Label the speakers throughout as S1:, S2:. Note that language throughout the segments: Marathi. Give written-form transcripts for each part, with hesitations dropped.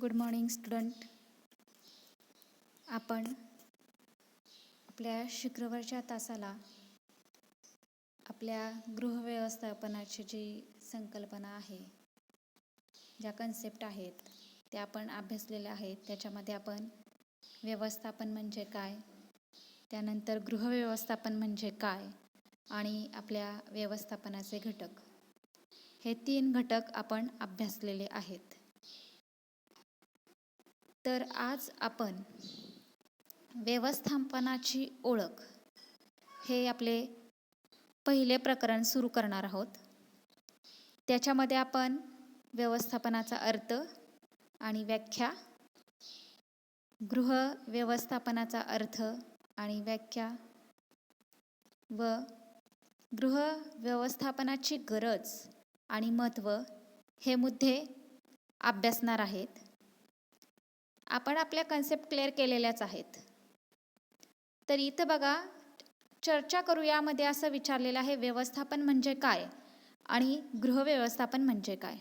S1: Good morning student. आपण आपल्या शुक्रवारच्या तासाला आपल्या गृहव्यवस्थापनाची जी संकल्पना आहे, ज्या कन्सेप्ट आहेत त्या आपण अभ्यासलेल्या आहेत. त्याच्यामध्ये आपण व्यवस्थापन म्हणजे काय, त्यानंतर गृहव्यवस्थापन म्हणजे काय आणि आपल्या व्यवस्थापनाचे घटक, हे 3 घटक आपण अभ्यासलेले आहेत. तर आज आपण व्यवस्थापनाची ओळख हे आपले पहिले प्रकरण सुरू करणार आहोत. त्याच्यामध्ये आपण व्यवस्थापनाचा अर्थ आणि व्याख्या, गृह व्यवस्थापनाचा अर्थ आणि व्याख्या व गृह व्यवस्थापनाची गरज आणि महत्त्व हे मुद्दे अभ्यासणार आहेत. आपण आपल्या कन्सेप्ट क्लिअर केलेल्याच आहेत. तर इथं बघा, चर्चा करू यामध्ये असं विचारलेलं आहे, व्यवस्थापन म्हणजे काय आणि गृहव्यवस्थापन म्हणजे काय.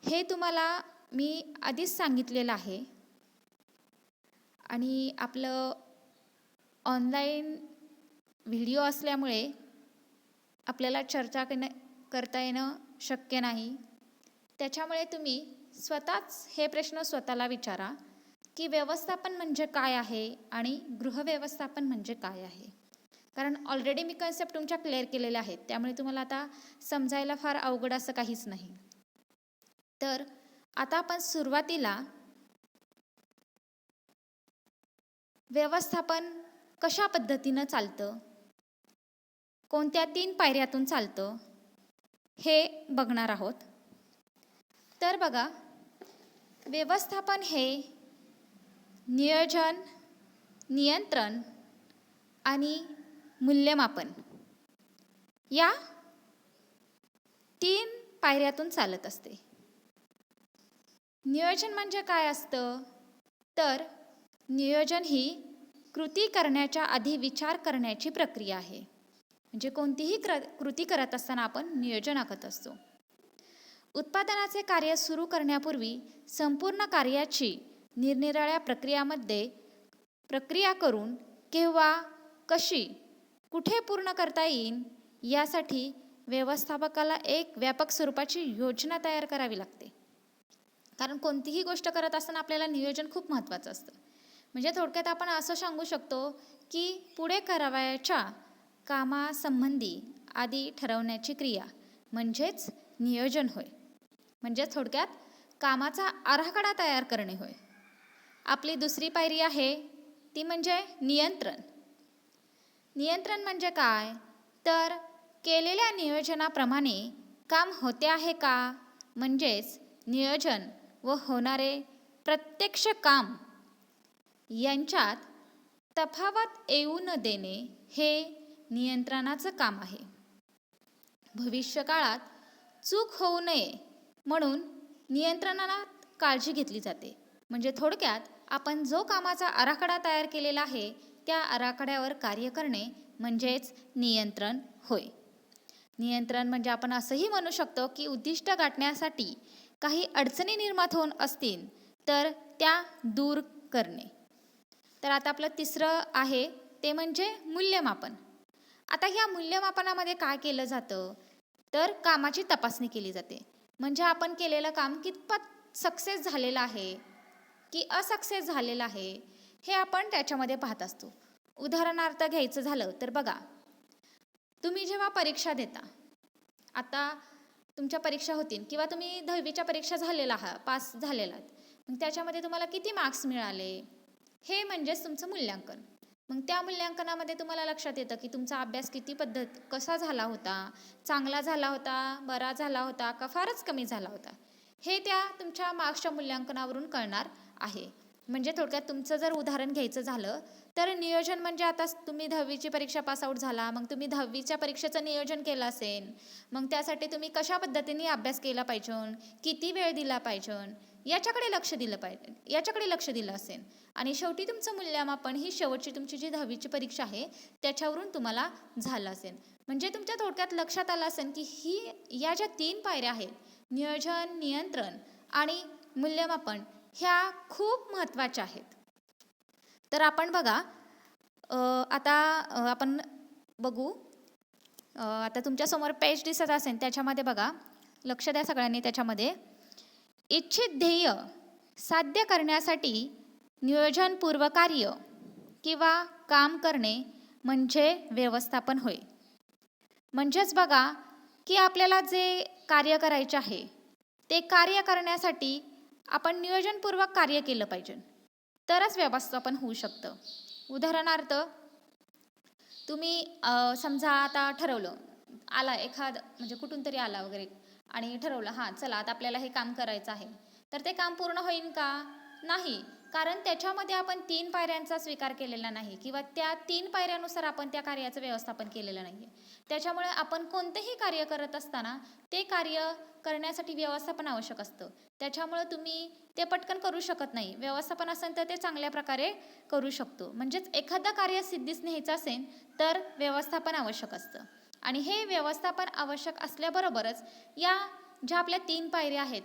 S1: हे तुम्हाला मी आधीच सांगितलेलं आहे आणि आपलं ऑनलाईन व्हिडिओ असल्यामुळे आपल्याला चर्चा करता येणं शक्य नाही. त्याच्यामुळे तुम्ही स्वतःच हे प्रश्न स्वतःला विचारा की व्यवस्थापन म्हणजे काय आहे आणि गृहव्यवस्थापन म्हणजे काय आहे. कारण ऑलरेडी मी कन्सेप्ट तुमच्या क्लिअर केलेल्या आहेत, त्यामुळे तुम्हाला आता समजायला फार अवघड असं काहीच नाही. तर आता आपण सुरुवातीला व्यवस्थापन कशा पद्धतीनं चालतं, कोणत्या 3 पायऱ्यातून चालतं हे बघणार आहोत. तर बघा, व्यवस्थापन हे नियोजन, नियंत्रण आणि मूल्यमापन या 3 पायऱ्यातून चालत असते. नियोजन म्हणजे काय असतं, तर नियोजन ही कृती करण्याच्या आधी विचार करण्याची प्रक्रिया आहे. म्हणजे कोणतीही कृती करत असताना आपण नियोजन आखत असतो. उत्पादनाचे कार्य सुरू करण्यापूर्वी संपूर्ण कार्याची निरनिराळ्या प्रक्रिया करून केव्हा, कशी, कुठे पूर्ण करता येईल यासाठी व्यवस्थापकाला एक व्यापक स्वरूपाची योजना तयार करावी लागते. कारण कोणतीही गोष्ट करत असताना आपल्याला नियोजन खूप महत्त्वाचं असतं. म्हणजे थोडक्यात आपण असं सांगू शकतो की पुढे करावयाच्या कामासंबंधी आधी ठरवण्याची क्रिया म्हणजेच नियोजन होय. म्हणजे थोडक्यात कामाचा आराखडा तयार करणे होय. आपली दुसरी पायरी आहे ती म्हणजे नियंत्रण. नियंत्रण म्हणजे काय, तर केलेल्या नियोजनाप्रमाणे काम होते आहे का, म्हणजेच नियोजन व होणारे प्रत्यक्ष काम यांच्यात तफावत येऊ न देणे हे नियंत्रणाचं काम आहे. भविष्यकाळात चूक होऊ नये म्हणून नियंत्रणाला काळजी घेतली जाते. म्हणजे थोडक्यात आपण जो कामाचा आराखडा तयार केलेला आहे त्या आराखड्यावर कार्य करणे म्हणजेच नियंत्रण होय. नियंत्रण म्हणजे आपण असंही म्हणू शकतो की उद्दिष्ट गाठण्यासाठी काही अडचणी निर्माण होत असतील तर त्या दूर करणे. तर आता आपलं तिसरं आहे ते म्हणजे मूल्यमापन. आता ह्या मूल्यमापनामध्ये काय केलं जातं, तर कामाची तपासणी केली जाते. म्हणजे आपण केलेलं काम कितपत सक्सेस झालेलं आहे की असक्सेस झालेलं आहे हे आपण त्याच्यामध्ये पाहत असतो. उदाहरणार्थ घ्यायचं झालं तर बघा, तुम्ही जेव्हा परीक्षा देता, आता तुमच्या परीक्षा होतील किंवा तुम्ही 10वीच्या परीक्षा झालेला आहात, पास झालेला आहात, मग त्याच्यामध्ये तुम्हाला किती मार्क्स मिळाले हे म्हणजेच तुमचं मूल्यांकन. मग त्या मूल्यांकनामध्ये तुम्हाला लक्षात येतं की तुमचा अभ्यास कसा झाला होता, चांगला झाला होता, बरा झाला होता का फारच कमी झाला होता, हे त्या तुमच्या मार्क्सच्या मूल्यांकनावरून कळणार आहे. म्हणजे थोडक्यात तुमचं जर उदाहरण घ्यायचं झालं तर नियोजन म्हणजे आता तुम्ही 10वीची परीक्षा पासआउट झाला, मग तुम्ही 10वीच्या परीक्षेचं नियोजन केलं असेल, मग त्यासाठी तुम्ही कशा पद्धतीने अभ्यास केला पाहिजे, किती वेळ दिला पाहिजे याच्याकडे लक्ष दिलं असेल. आणि शेवटी तुमचं मूल्यमापन ही शेवटची तुमची जी 10वीची परीक्षा आहे त्याच्यावरून तुम्हाला झालं असेल. म्हणजे तुमच्या थोडक्यात लक्षात आलं असेल की या ज्या 3 पायऱ्या आहेत, नियोजन, नियंत्रण आणि मूल्यमापन ह्या खूप महत्त्वाच्या आहेत. तर आपण बघा, आता आपण बघू, आता तुमच्यासमोर पेज दिसत असेल, त्याच्यामध्ये बघा, लक्ष द्या सगळ्यांनी. त्याच्यामध्ये इच्छित ध्येय साध्य करण्यासाठी नियोजनपूर्व कार्य किंवा काम करणे म्हणजे व्यवस्थापन होय. म्हणजेच बघा की आपल्याला जे कार्य करायचे आहे ते कार्य करण्यासाठी आपण नियोजनपूर्वक कार्य केलं पाहिजे, तरच व्यवस्थापन होऊ शकतं. उदाहरणार्थ, तुम्ही समजा आता ठरवलं, आला म्हणजे कुठून तरी आला वगैरे आणि ठरवलं, हां चला आता आपल्याला हे काम करायचं आहे, तर ते काम पूर्ण होईल का? नाही, कारण त्याच्यामध्ये आपण 3 पायऱ्यांचा स्वीकार केलेला नाही किंवा त्या 3 पायऱ्यानुसार आपण त्या कार्याचं व्यवस्थापन केलेलं नाही आहे. त्याच्यामुळे आपण कोणतेही कार्य करत असताना ते कार्य करण्यासाठी व्यवस्थापन आवश्यक असतं. त्याच्यामुळे तुम्ही ते पटकन करू शकत नाही. व्यवस्थापन असेल तर ते चांगल्या प्रकारे करू शकतो. म्हणजेच एखादं कार्य सिद्धीस न्यायचं असेल तर व्यवस्थापन आवश्यक असतं. आणि हे व्यवस्थापन आवश्यक असल्याबरोबरच या ज्या आपल्या 3 पायऱ्या आहेत,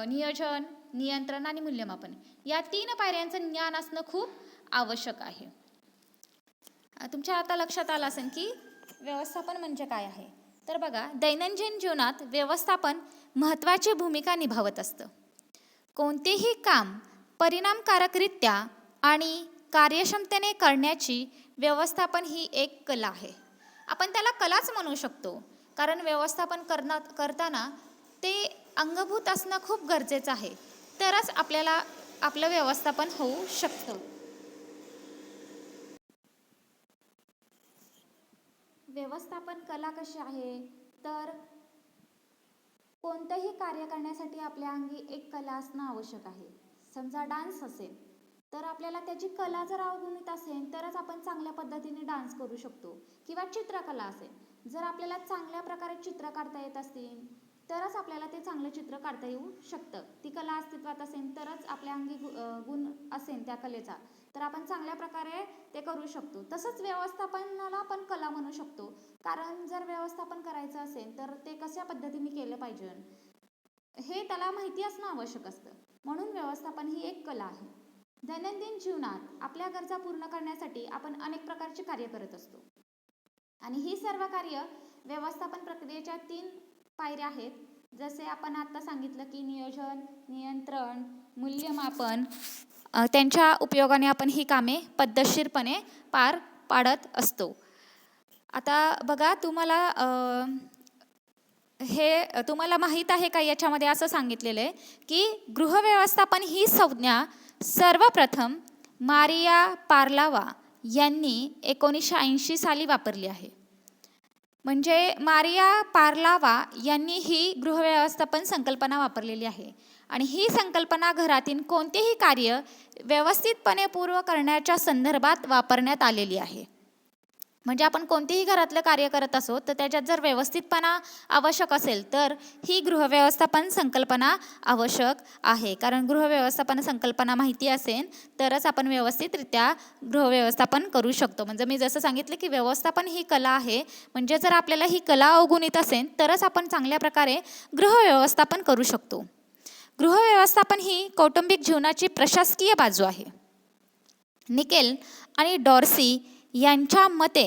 S1: नियोजन, नियंत्रण आणि मूल्यमापन, या 3 पायऱ्यांचं ज्ञान असणं खूप आवश्यक आहे. तुमच्या आता लक्षात आलं असेल की व्यवस्थापन म्हणजे काय आहे. तर बघा, दैनंदिन जीवनात व्यवस्थापन महत्त्वाची भूमिका निभावत असतं. कोणतेही काम परिणामकारकरित्या आणि कार्यक्षमतेने करण्याची व्यवस्थापन ही एक कला आहे. आपण त्याला कलाच म्हणू शकतो, कारण व्यवस्थापन करताना ते अंगभूत असणं खूप गरजेचं आहे, तरच आपल्याला आपलं व्यवस्थापन होऊ शकतं. व्यवस्थापन कला कशी आहे, तर कोणतंही कार्य करण्यासाठी आपल्या अंगी एक कला असणं आवश्यक आहे. समजा डान्स असेल तर आपल्याला त्याची कला जर अवगुणित असेल तरच आपण चांगल्या पद्धतीने डान्स करू शकतो. किंवा चित्रकला असेल, जर आपल्याला चांगल्या प्रकारे चित्र काढता येत असतील तरच आपल्याला ते चांगलं चित्र काढता येऊ शकतं. ती कला अस्तित्वात असेल तरच आपल्या अंगी गुण असेल त्या कलेचा, तर आपण चांगल्या प्रकारे ते करू शकतो. तसंच व्यवस्थापनाला आपण कला म्हणू शकतो, कारण जर व्यवस्थापन करायचं असेल तर ते कशा पद्धतीने केलं पाहिजे हे त्याला माहिती असणं आवश्यक असतं. म्हणून व्यवस्थापन ही एक कला आहे. दैनंदिन जीवनात आपल्या गरजा पूर्ण करण्यासाठी आपण अनेक प्रकारची कार्य करत असतो आणि ही सर्व कार्य व्यवस्थापन प्रक्रियेच्या 3 पायऱ्या आहेत. जसे आपण आता सांगितलं की नियोजन, नियंत्रण, मूल्यमापन, त्यांच्या उपयोगाने आपण ही कामे पद्धतशीरपणे पार पाडत असतो. आता बघा, तुम्हाला माहीत आहे का, याच्यामध्ये असं सांगितलेलं आहे की गृहव्यवस्थापन ही संज्ञा सर्वप्रथम मारिया पार्लावा यांनी 1980 साली वापरली आहे. म्हणजे मारिया पार्लावा यांनी ही गृहव्यवस्थापन संकल्पना वापरलेली आहे आणि ही संकल्पना घरातील कोणतेही कार्य व्यवस्थितपणे पूर्ण करण्याच्या संदर्भात वापरण्यात आलेली आहे. म्हणजे आपण कोणतेही घरातलं कार्य करत असो तर त्याच्यात जर व्यवस्थितपणा आवश्यक असेल तर ही गृहव्यवस्थापन संकल्पना आवश्यक आहे. कारण गृहव्यवस्थापन संकल्पना माहिती असेल तरच आपण व्यवस्थितरित्या गृहव्यवस्थापन करू शकतो. म्हणजे मी जसं सांगितलं की व्यवस्थापन ही कला आहे, म्हणजे जर आपल्याला ही कला अवगुणित असेल तरच आपण चांगल्या प्रकारे गृहव्यवस्थापन करू शकतो. गृहव्यवस्थापन ही कौटुंबिक जीवनाची प्रशासकीय बाजू आहे. निकेल आणि डॉर्सी यांच्या मते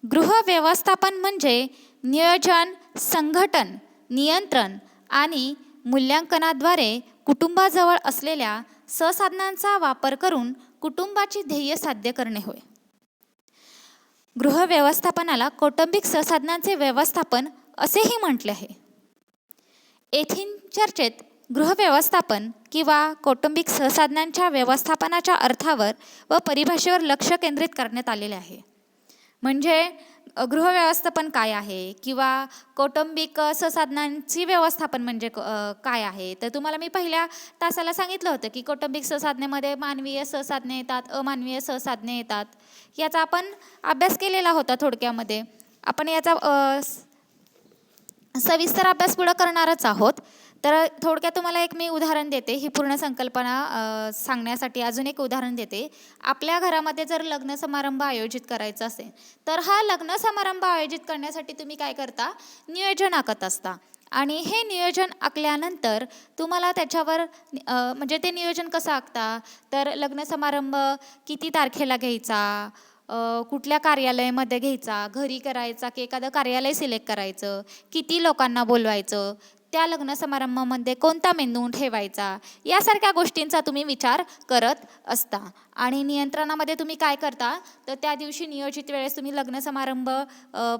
S1: गृहव्यवस्थापन म्हणजे नियोजन, संघटन, नियंत्रण आणि मूल्यांकनाद्वारे कुटुंबाजवळ असलेल्या संसाधनांचा वापर करून कुटुंबाची ध्येय साध्य करणे होय. गृहव्यवस्थापनाला कौटुंबिक संसाधनांचे व्यवस्थापन असेही म्हटले आहे. येथील चर्चेत गृहव्यवस्थापन किंवा कौटुंबिक संसाधनांच्या व्यवस्थापनाच्या अर्थावर व परिभाषेवर लक्ष केंद्रित करण्यात आलेले आहे. म्हणजे गृहव्यवस्थापन काय आहे किंवा कौटुंबिक संसाधनांची व्यवस्थापन म्हणजे काय आहे. तर तुम्हाला मी पहिल्या तासाला सांगितलं होतं की कौटुंबिक संसाधनेमध्ये मानवीय संसाधने येतात, अमानवीय संसाधने येतात. याचा आपण अभ्यास केलेला होता थोडक्यामध्ये. आपण याचा सविस्तर अभ्यास पुढं करणारच आहोत. तर थोडक्यात तुम्हाला एक मी उदाहरण देते, ही पूर्ण संकल्पना सांगण्यासाठी अजून एक उदाहरण देते. आपल्या घरामध्ये जर लग्न समारंभ आयोजित करायचा असेल तर हा लग्न समारंभ आयोजित करण्यासाठी तुम्ही काय करता, नियोजन आखत असता. आणि हे नियोजन आखल्यानंतर तुम्हाला त्याच्यावर म्हणजे ते नियोजन कसं आखता, तर लग्न समारंभ किती तारखेला घ्यायचा, कुठल्या कार्यालयामध्ये घ्यायचा, घरी करायचा की एखादं कार्यालय सिलेक्ट करायचं, किती लोकांना बोलवायचं, त्या लग्न समारंभामध्ये कोणता मेनू ठेवायचा, यासारख्या गोष्टींचा तुम्ही विचार करत असता. आणि नियंत्रणामध्ये तुम्ही काय करता, तर त्या दिवशी नियोजित वेळेस तुम्ही लग्न समारंभ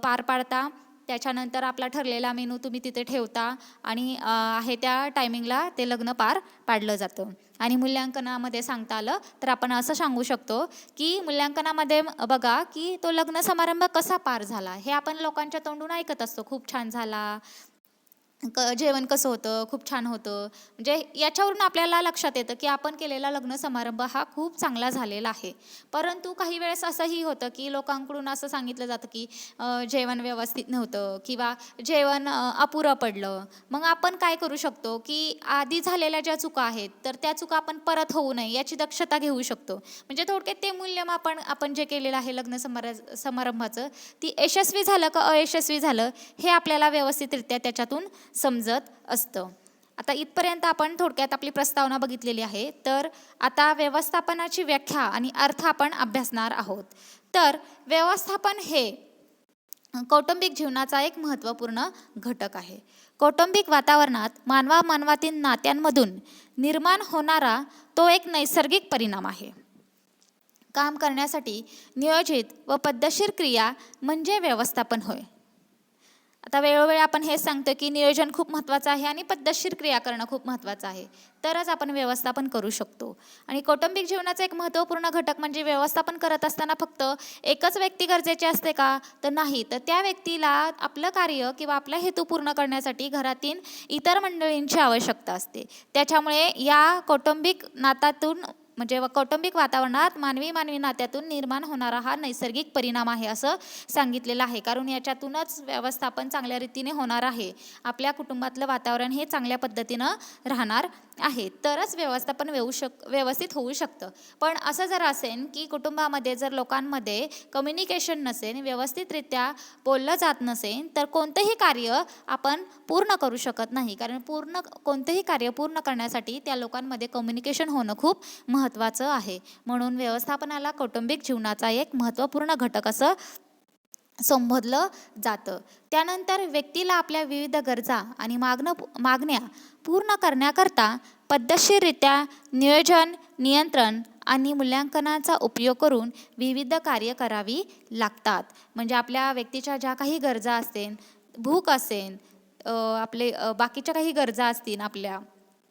S1: पार पाडता. त्याच्यानंतर आपला ठरलेला मेनू तुम्ही तिथे ठेवता आणि आहे त्या टायमिंगला ते लग्न पार पाडलं जातं. आणि मूल्यांकनामध्ये सांगता आलं तर आपण असं सांगू शकतो की मूल्यांकनामध्ये बघा की तो लग्न समारंभ कसा पार झाला हे आपण लोकांच्या तोंडून ऐकत असतो. खूप छान झाला, जेवण कसं होतं, खूप छान होतं. म्हणजे याच्यावरून आपल्याला लक्षात येतं की आपण केलेला लग्न समारंभ हा खूप चांगला झालेला आहे. परंतु काही वेळेस असंही होतं की लोकांकडून असं सांगितलं जातं की जेवण व्यवस्थित नव्हतं किंवा जेवण अपुरं पडलं. मग आपण काय करू शकतो की आधी झालेल्या ज्या चुका आहेत तर त्या चुका आपण परत होऊ नये याची दक्षता घेऊ शकतो. म्हणजे थोडक्यात ते मूल्यमापन आपण जे केलेलं आहे लग्न समारंभाचं, ती यशस्वी झालं का अयशस्वी झालं हे आपल्याला व्यवस्थितरित्या त्याच्यातून समजत असतं. आता इथपर्यंत आपण थोडक्यात आपली प्रस्तावना बघितलेली आहे. तर आता व्यवस्थापनाची व्याख्या आणि अर्थ आपण अभ्यासणार आहोत. तर व्यवस्थापन हे कौटुंबिक जीवनाचा एक महत्त्वपूर्ण घटक आहे. कौटुंबिक वातावरणात मानवातील नात्यांमधून निर्माण होणारा तो एक नैसर्गिक परिणाम आहे. काम करण्यासाठी नियोजित व पद्धतशीर क्रिया म्हणजे व्यवस्थापन होय. आता वेळोवेळी आपण हेच सांगतो की नियोजन खूप महत्त्वाचं आहे आणि पद्धतशीर क्रिया करणं खूप महत्त्वाचं आहे, तरच आपण व्यवस्थापन करू शकतो. आणि कौटुंबिक जीवनाचा एक महत्त्वपूर्ण घटक म्हणजे व्यवस्थापन करत असताना फक्त एकच व्यक्ती गरजेची असते का, तर नाही. तर त्या व्यक्तीला आपलं कार्य किंवा आपला हेतू पूर्ण करण्यासाठी घरातील इतर मंडळींची आवश्यकता असते. त्याच्यामुळे या कौटुंबिक नात्यातून म्हणजे कौटुंबिक वातावरणात मानवी नात्यातून निर्माण होणारा हा नैसर्गिक परिणाम आहे असं सांगितलेलं आहे. कारण याच्यातूनच व्यवस्थापन चांगल्या रीतीने होणार आहे. आपल्या कुटुंबातलं वातावरण हे चांगल्या पद्धतीनं राहणार आहे, तरच व्यवस्थापन व्यवस्थित होऊ शकतं. पण असं जर असेल की कुटुंबामध्ये जर लोकांमध्ये कम्युनिकेशन नसेल, व्यवस्थितरित्या बोललं जात नसेल, तर कोणतंही कार्य आपण पूर्ण करू शकत नाही. कारण कोणतंही कार्य पूर्ण करण्यासाठी त्या लोकांमध्ये कम्युनिकेशन होणं खूप महत्त्वाचं आहे. म्हणून व्यवस्थापनाला कौटुंबिक जीवनाचा एक महत्त्वपूर्ण घटक असं संबोधलं जातं. त्यानंतर व्यक्तीला आपल्या विविध गरजा आणि मागण्या पूर्ण करण्याकरता पद्धतशीररित्या नियोजन, नियंत्रण आणि मूल्यांकनाचा उपयोग करून विविध कार्य करावी लागतात. म्हणजे आपल्या व्यक्तीच्या ज्या काही गरजा असतील, भूक असेल, आपले बाकीच्या काही गरजा असतील आपल्या,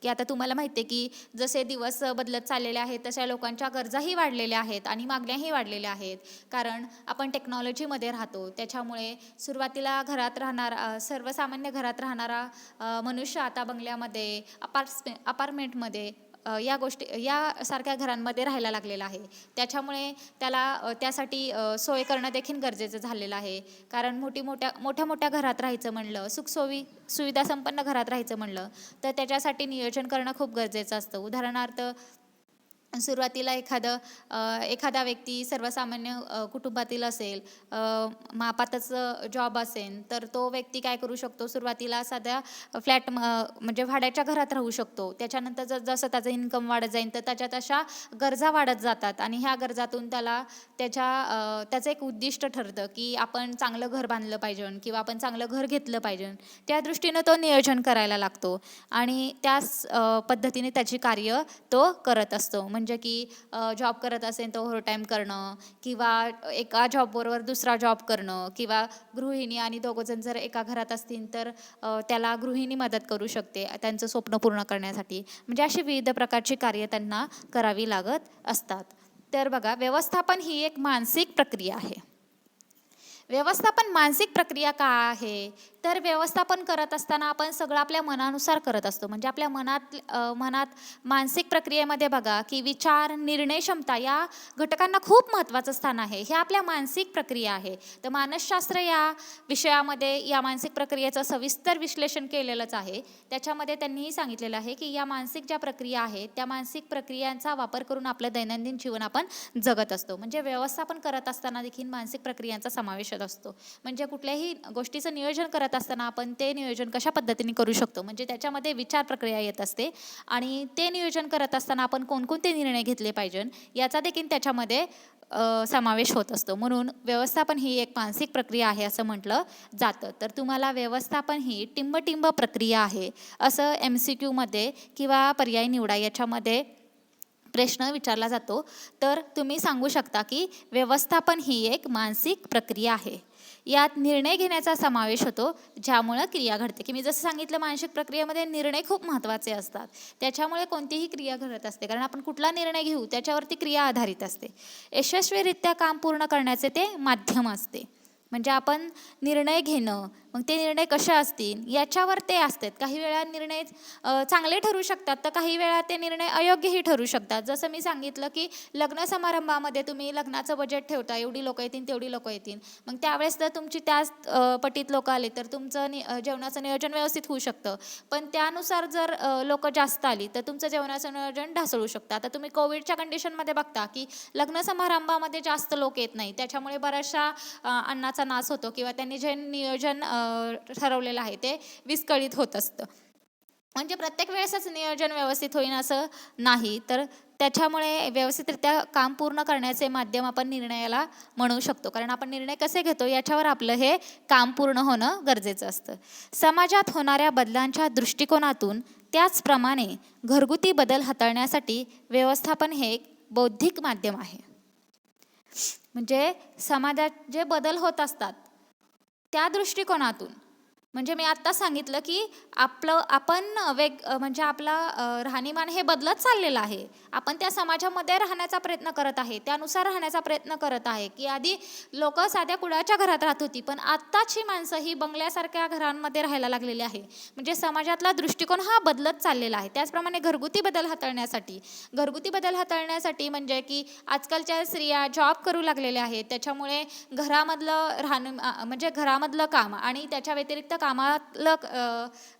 S1: की आता तुम्हाला माहिती आहे की जसे दिवस बदलत चाललेले आहेत तशा लोकांच्या गरजाही वाढलेल्या आहेत आणि मागण्याही वाढलेल्या आहेत. कारण आपण टेक्नॉलॉजीमध्ये राहतो, त्याच्यामुळे सुरुवातीला घरात राहणारा सर्वसामान्य घरात राहणारा मनुष्य आता बंगल्यामध्ये, अपार्टमेंटमध्ये यासारख्या घरांमध्ये राहायला लागलेला आहे. त्याच्यामुळे त्याला त्यासाठी सोय करणं देखील गरजेचं झालेलं आहे. कारण मोठ्या घरात राहायचं म्हणलं, सुविधा संपन्न घरात राहायचं म्हणलं तर त्याच्यासाठी नियोजन करणं खूप गरजेचं असतं. उदाहरणार्थ सुरुवातीला एखादा व्यक्ती सर्वसामान्य कुटुंबातील असेल, मापातच जॉब असेल, तर तो व्यक्ती काय करू शकतो, सुरुवातीला साध्या फ्लॅट म्हणजे भाड्याच्या घरात राहू शकतो. त्याच्यानंतर जसं त्याचं इन्कम वाढत जाईल तर त्याच्या तशा गरजा वाढत जातात आणि ह्या गरजातून त्याचं एक उद्दिष्ट ठरतं की आपण चांगलं घर बांधलं पाहिजे किंवा आपण चांगलं घर घेतलं पाहिजे. त्या दृष्टीनं तो नियोजन करायला लागतो आणि त्याच पद्धतीने त्याची कार्य तो करत असतो. म्हणजे की जॉब करत असेल तर ओव्हरटाईम करणं किंवा एका जॉबबरोबर दुसरा जॉब करणं किंवा गृहिणी आणि दोघंजण जर एका घरात असतील तर त्याला गृहिणी मदत करू शकते त्यांचं स्वप्न पूर्ण करण्यासाठी. म्हणजे अशी विविध प्रकारची कार्य त्यांना करावी लागत असतात. तर बघा, व्यवस्थापन ही एक मानसिक प्रक्रिया आहे. व्यवस्थापन मानसिक प्रक्रिया का आहे, तर व्यवस्थापन करत असताना आपण सगळं आपल्या मनानुसार करत असतो. म्हणजे आपल्या मनात मानसिक प्रक्रियेमध्ये बघा की विचार, निर्णय क्षमता या घटकांना खूप महत्त्वाचं स्थान आहे. हे आपल्या मानसिक प्रक्रिया आहे. तर मानसशास्त्र या विषयामध्ये या मानसिक प्रक्रियेचं सविस्तर विश्लेषण केलेलंच आहे. त्याच्यामध्ये त्यांनीही सांगितलेलं आहे की या मानसिक ज्या प्रक्रिया आहेत त्या मानसिक प्रक्रियांचा वापर करून आपलं दैनंदिन जीवन आपण जगत असतो. म्हणजे व्यवस्थापन करत असताना देखील मानसिक प्रक्रियांचा समावेश असतो. म्हणजे कुठल्याही गोष्टीचं नियोजन करत करत असताना आपण ते नियोजन कशा पद्धतीने करू शकतो, म्हणजे त्याच्यामध्ये विचार प्रक्रिया येत असते आणि ते नियोजन करत असताना आपण कोणकोणते निर्णय घेतले पाहिजे याचा देखील त्याच्यामध्ये समावेश होत असतो. म्हणून व्यवस्थापन ही एक मानसिक प्रक्रिया आहे असं म्हटलं जातं. तर तुम्हाला व्यवस्थापन ही टिंबटिंब प्रक्रिया आहे असं MCQमध्ये किंवा पर्याय निवडा याच्यामध्ये प्रश्न विचारला जातो. तर तुम्ही सांगू शकता की व्यवस्थापन ही एक मानसिक प्रक्रिया आहे. यात निर्णय घेण्याचा समावेश होतो ज्यामुळं क्रिया घडते, की मी जसं सांगितलं मानसिक प्रक्रियेमध्ये निर्णय खूप महत्त्वाचे असतात. त्याच्यामुळे कोणतीही क्रिया घडत असते, कारण आपण कुठला निर्णय घेऊ त्याच्यावरती क्रिया आधारित असते. यशस्वीरित्या काम पूर्ण करण्याचे ते माध्यम असते. म्हणजे आपण निर्णय घेणं, मग ते निर्णय कसे असतील याच्यावर ते असतात. काही वेळा निर्णय चांगले ठरू शकतात, तर काही वेळा ते निर्णय अयोग्यही ठरू शकतात. जसं मी सांगितलं की लग्न समारंभामध्ये तुम्ही लग्नाचं बजेट ठेवता, एवढी लोकं येतील तेवढी लोकं येतील, मग त्यावेळेस जर तुमची त्याच पटीत लोकं आले तर तुमचं जेवणाचं नियोजन व्यवस्थित होऊ शकतं. पण त्यानुसार जर लोकं जास्त आली तर तुमचं जेवणाचं नियोजन ढासळू शकतं. आता तुम्ही कोविडच्या कंडिशनमध्ये बघता की लग्न समारंभामध्ये जास्त लोक येत नाही, त्याच्यामुळे बऱ्याचशा अन्नाचा नाश होतो किंवा त्यांनी जे नियोजन ठरवलेलं आहे ते विस्कळीत होत असतं. म्हणजे प्रत्येक वेळेसच नियोजन व्यवस्थित होईन असं नाही, तर त्याच्यामुळे व्यवस्थितरित्या काम पूर्ण करण्याचे माध्यम आपण निर्णयाला म्हणू शकतो. कारण आपण निर्णय कसे घेतो याच्यावर आपलं हे काम पूर्ण होणं गरजेचं असतं. समाजात होणाऱ्या बदलांच्या दृष्टिकोनातून त्याचप्रमाणे घरगुती बदल हाताळण्यासाठी व्यवस्थापन हे एक बौद्धिक माध्यम आहे. म्हणजे समाजात जे बदल होत असतात त्या दृष्टिकोनातून, म्हणजे मी आत्ता सांगितलं की आपण म्हणजे आपला राहणीमान हे बदलत चाललेलं आहे. आपण त्या समाजामध्ये राहण्याचा प्रयत्न करत आहे, त्यानुसार राहण्याचा प्रयत्न करत आहे. की आधी लोक साध्या कुडाच्या घरात राहत होती, पण आत्ताची माणसं ही बंगल्यासारख्या घरांमध्ये राहायला लागलेली आहे. म्हणजे समाजातला दृष्टिकोन हा बदलत चाललेला आहे. त्याचप्रमाणे घरगुती बदल हाताळण्यासाठी म्हणजे की आजकालच्या स्त्रिया जॉब करू लागलेल्या आहेत, त्याच्यामुळे घरामधलं काम आणि त्याच्या व्यतिरिक्त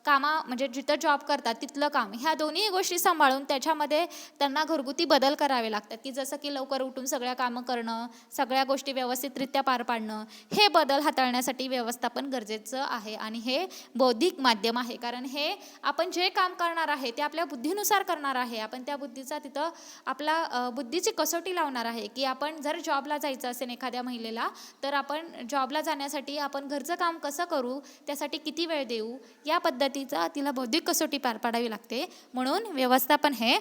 S1: म्हणजे जिथं जॉब करतात तिथलं काम, ह्या दोन्ही गोष्टी सांभाळून त्याच्यामध्ये त्यांना घरगुती बदल करावे लागतात. की जसं की लवकर उठून सगळ्या कामं करणं, सगळ्या गोष्टी व्यवस्थितरित्या पार पाडणं, हे बदल हाताळण्यासाठी व्यवस्थापन गरजेचं आहे. आणि हे बौद्धिक माध्यम आहे, कारण हे आपण जे काम करणार आहे ते आपल्या बुद्धीनुसार करणार आहे. आपण त्या बुद्धीचा तिथं आपला बुद्धीची कसोटी लावणार आहे. की आपण जर जॉबला जायचं असेल एखाद्या महिलेला, तर आपण जॉबला जाण्यासाठी आपण घरचं काम कसं करू, त्यासाठी किती वेळ देऊ, या पद्धतीचा तिला बौद्धिक कसोटी पार पाडावी लागते. म्हणून व्यवस्थापन हे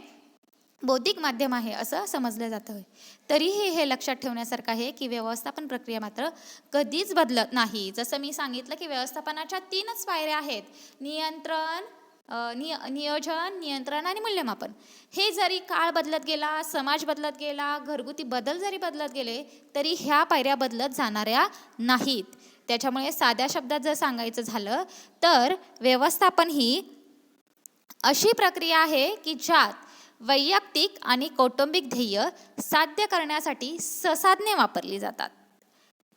S1: बौद्धिक माध्यम आहे असं समजलं जातं. तरीही हे लक्षात ठेवण्यासारखं आहे की व्यवस्थापन प्रक्रिया मात्र कधीच बदलत नाही. जसं मी सांगितलं की व्यवस्थापनाच्या 3च पायऱ्या आहेत: नियोजन, नियंत्रण आणि मूल्यमापन. हे जरी काळ बदलत गेला, समाज बदलत गेला, घरगुती बदल जरी बदलत गेले, तरी ह्या पायऱ्या बदलत जाणाऱ्या नाहीत. त्याच्यामुळे साध्या शब्दात जर सांगायचं झालं तर व्यवस्थापन ही अशी प्रक्रिया आहे की ज्यात वैयक्तिक आणि कौटुंबिक ध्येय साध्य करण्यासाठी संसाधने वापरली जातात.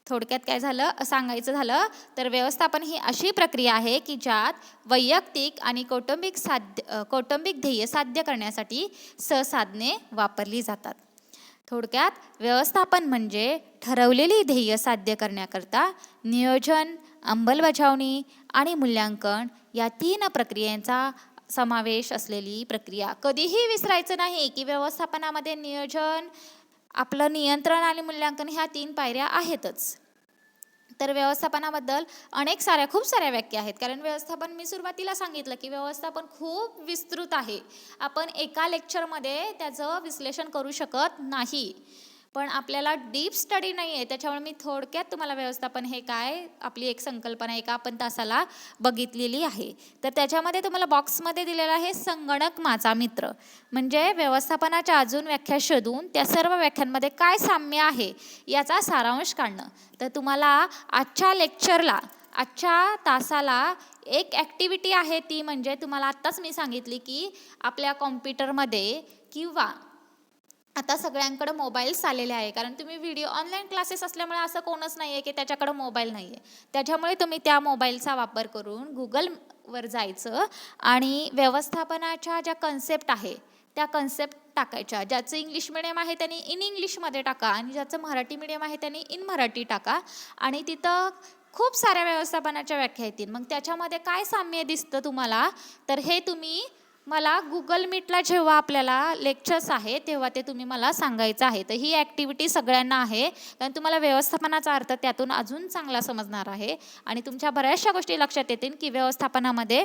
S1: थोडक्यात काय सांगायचं झालं तर व्यवस्थापन ही अशी प्रक्रिया आहे की ज्यात वैयक्तिक आणि कौटुंबिक ध्येय साध्य करण्यासाठी संसाधने वापरली जातात. थोडक्यात व्यवस्थापन म्हणजे ठरवलेली ध्येय साध्य करण्याकरता नियोजन, अंमलबजावणी आणि मूल्यांकन या 3 प्रक्रियांचा समावेश असलेली प्रक्रिया. कधीही विसरायचं नाही की व्यवस्थापनामध्ये नियोजन, आपलं नियंत्रण आणि मूल्यांकन ह्या 3 पायऱ्या आहेतच. तर व्यवस्थापनाबद्दल खूप साऱ्या व्याख्या आहेत, कारण व्यवस्थापन मी सुरुवातीला सांगितलं की व्यवस्थापन खूप विस्तृत आहे. आपण एका लेक्चरमध्ये त्याचं विश्लेषण करू शकत नाही, पण आपल्याला डीप स्टडी नाही आहे. त्याच्यामुळे मी थोडक्यात तुम्हाला व्यवस्थापन हे काय, आपली एक संकल्पना एका आपण तासाला बघितलेली आहे. तर त्याच्यामध्ये तुम्हाला बॉक्समध्ये दिलेला आहे संगणक माझा मित्र. म्हणजे व्यवस्थापनाच्या अजून व्याख्या शोधून त्या सर्व व्याख्यांमध्ये काय साम्य आहे याचा सारांश काढणं. तर तुम्हाला आजच्या तासाला एक ॲक्टिव्हिटी आहे, ती म्हणजे तुम्हाला आत्ताच मी सांगितली की आपल्या कॉम्प्युटरमध्ये किंवा आता सगळ्यांकडे मोबाईल्स आलेले आहे, कारण तुम्ही ऑनलाईन क्लासेस असल्यामुळे असं कोणच नाही आहे की त्याच्याकडे मोबाईल नाही आहे. त्याच्यामुळे तुम्ही त्या मोबाईलचा वापर करून गुगलवर जायचं आणि व्यवस्थापनाच्या ज्या कन्सेप्ट आहे त्या कन्सेप्ट टाकायच्या. ज्याचं इंग्लिश मिडियम आहे त्यांनी इन इंग्लिशमध्ये टाका आणि ज्याचं मराठी मिडियम आहे त्यांनी इन मराठी टाका. आणि तिथं खूप साऱ्या व्यवस्थापनाच्या व्याख्या येतील. मग त्याच्यामध्ये काय साम्य दिसतं तुम्हाला, तर हे तुम्ही मला गुगल मीटला जेव्हा आपल्याला लेक्चर्स आहे तेव्हा ते तुम्ही मला सांगायचं आहे. तर ही ॲक्टिव्हिटी सगळ्यांना आहे, कारण तुम्हाला व्यवस्थापनाचा अर्थ त्यातून अजून चांगला समजणार आहे आणि तुमच्या बऱ्याचशा गोष्टी लक्षात येतील की व्यवस्थापनामध्ये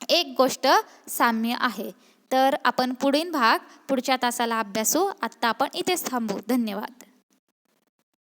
S1: एक गोष्ट साम्य आहे. तर आपण पुढील भाग पुढच्या तासाला अभ्यासू. आत्ता आपण इथेच थांबू. धन्यवाद.